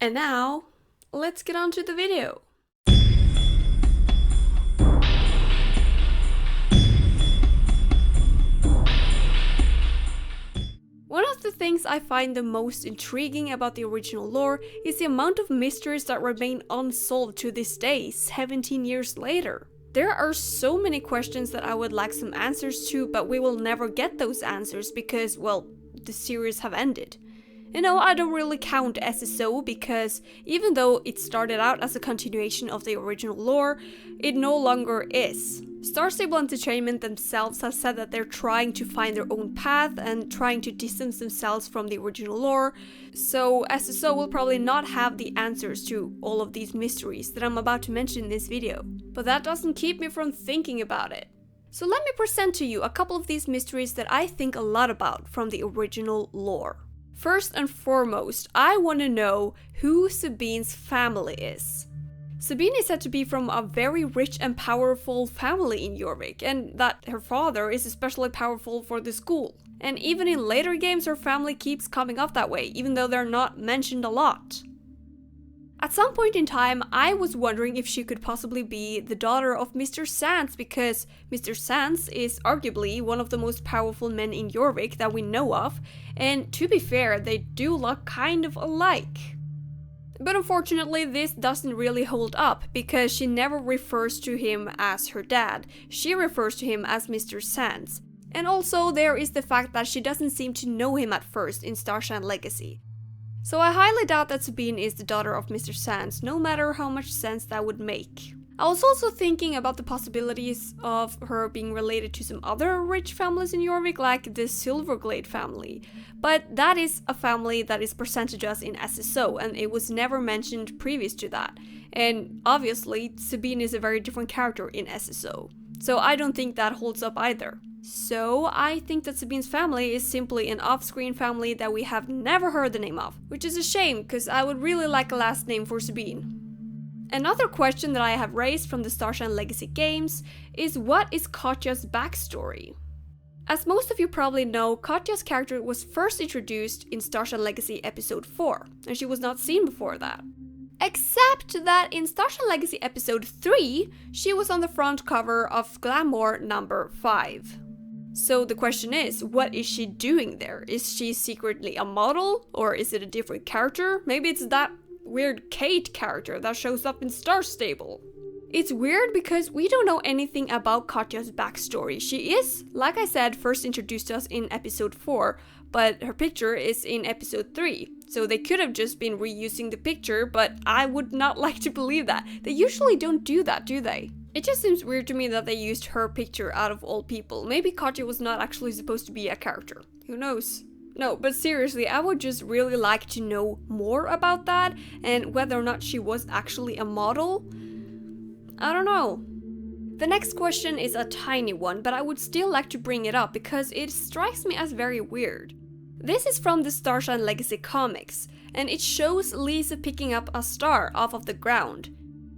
And now, let's get on to the video. One of the things I find the most intriguing about the original lore is the amount of mysteries that remain unsolved to this day, 17 years later. There are so many questions that I would like some answers to, but we will never get those answers because, well, the series have ended. You know, I don't really count SSO because even though it started out as a continuation of the original lore, it no longer is. Star Stable Entertainment themselves have said that they're trying to find their own path and trying to distance themselves from the original lore, so SSO will probably not have the answers to all of these mysteries that I'm about to mention in this video. But that doesn't keep me from thinking about it. So let me present to you a couple of these mysteries that I think a lot about from the original lore. First and foremost, I want to know who Sabines' family is. Sabine is said to be from a very rich and powerful family in Jorvik, and that her father is especially powerful for the school. And even in later games her family keeps coming up that way, even though they're not mentioned a lot. At some point in time, I was wondering if she could possibly be the daughter of Mr. Sands, because Mr. Sands is arguably one of the most powerful men in Jorvik that we know of, and to be fair, they do look kind of alike. But unfortunately, this doesn't really hold up, because she never refers to him as her dad, she refers to him as Mr. Sands. And also, there is the fact that she doesn't seem to know him at first in Starshine Legacy. So I highly doubt that Sabine is the daughter of Mr. Sands, no matter how much sense that would make. I was also thinking about the possibilities of her being related to some other rich families in Jorvik, like the Silverglade family. But that is a family that is presented to us in SSO, and it was never mentioned previous to that. And obviously, Sabine is a very different character in SSO. So I don't think that holds up either. So I think that Sabine's family is simply an off-screen family that we have never heard the name of, which is a shame because I would really like a last name for Sabine. Another question that I have raised from the Starshine Legacy games is, what is Katyas' backstory? As most of you probably know, Katyas' character was first introduced in Starshine Legacy episode 4, and she was not seen before that. Except that in Starshine Legacy episode 3, she was on the front cover of Glamour number 5. So the question is, what is she doing there? Is she secretly a model? Or is it a different character? Maybe it's that weird Kate character that shows up in Star Stable. It's weird because we don't know anything about Katyas' backstory. She is, like I said, first introduced to us in episode 4, but her picture is in episode 3. So they could have just been reusing the picture, but I would not like to believe that. They usually don't do that, do they? It just seems weird to me that they used her picture out of all people. Maybe Katya was not actually supposed to be a character. Who knows? No, but seriously, I would just really like to know more about that, and whether or not she was actually a model. I don't know. The next question is a tiny one, but I would still like to bring it up because it strikes me as very weird. This is from the Starshine Legacy comics, and it shows Lisa picking up a star off of the ground.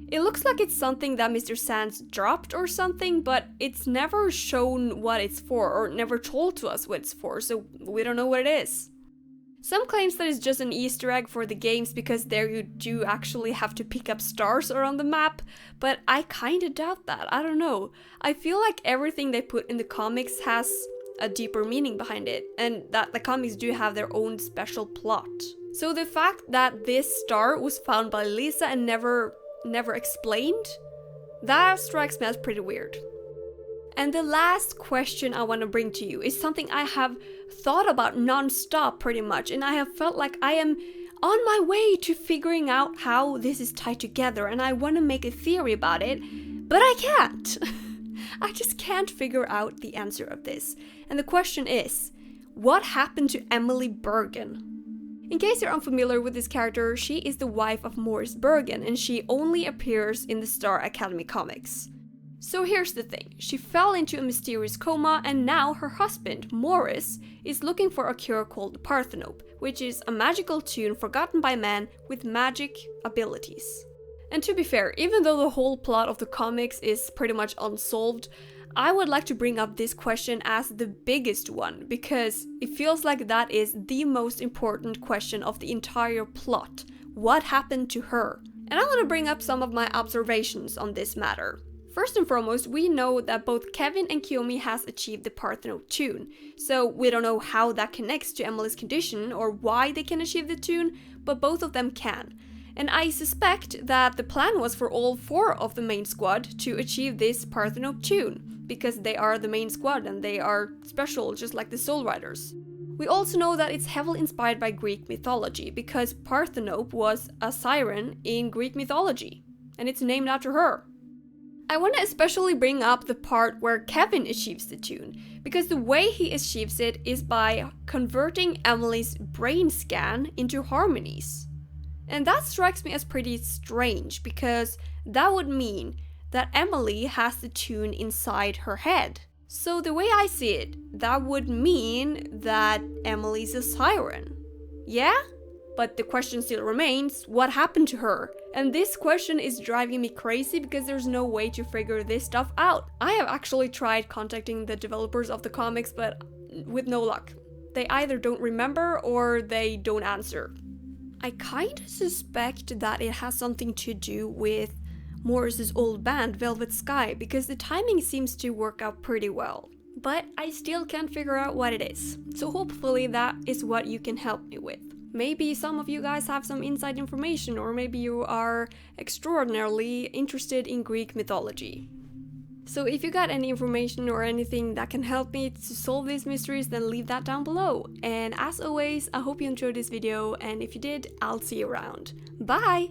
It looks like it's something that Mr. Sands dropped or something, but it's never shown what it's for, or never told to us what it's for, so we don't know what it is. Some claims that it's just an Easter egg for the games because there you do actually have to pick up stars around the map, but I kinda doubt that, I don't know. I feel like everything they put in the comics has a deeper meaning behind it, and that the comics do have their own special plot. So the fact that this star was found by Lisa and never explained, that strikes me as pretty weird. And the last question I want to bring to you is something I have thought about non-stop pretty much, and I have felt like I am on my way to figuring out how this is tied together, and I want to make a theory about it, but I can't. I just can't figure out the answer of this. And the question is, what happened to Emilybergen? In case you're unfamiliar with this character, she is the wife of Morris Bergen, and she only appears in the Star Academy comics. So here's the thing, she fell into a mysterious coma, and now her husband, Morris, is looking for a cure called Parthenope, which is a magical tune forgotten by man with magic abilities. And to be fair, even though the whole plot of the comics is pretty much unsolved, I would like to bring up this question as the biggest one, because it feels like that is the most important question of the entire plot. what happened to her? And I want to bring up some of my observations on this matter. First and foremost, we know that both Kevin and Kiyomi has achieved the Parthenope tune, so we don't know how that connects to Emily's condition or why they can achieve the tune, but both of them can. And I suspect that the plan was for all 4 of the main squad to achieve this Parthenope tune, because they are the main squad and they are special just like the Soul Riders. We also know that it's heavily inspired by Greek mythology, because Parthenope was a siren in Greek mythology, and it's named after her. I want to especially bring up the part where Kevin achieves the tune, because the way he achieves it is by converting Emily's brain scan into harmonies. And that strikes me as pretty strange, because that would mean that Emily has the tune inside her head. So the way I see it, that would mean that Emily's a siren. Yeah? But the question still remains, what happened to her? And this question is driving me crazy because there's no way to figure this stuff out. I have actually tried contacting the developers of the comics, but with no luck. They either don't remember or they don't answer. I kinda suspect that it has something to do with Morris's old band, Velvet Sky, because the timing seems to work out pretty well. But I still can't figure out what it is. So hopefully that is what you can help me with. Maybe some of you guys have some inside information, or maybe you are extraordinarily interested in Greek mythology. So if you got any information or anything that can help me to solve these mysteries, then leave that down below. And as always, I hope you enjoyed this video, and if you did, I'll see you around. Bye!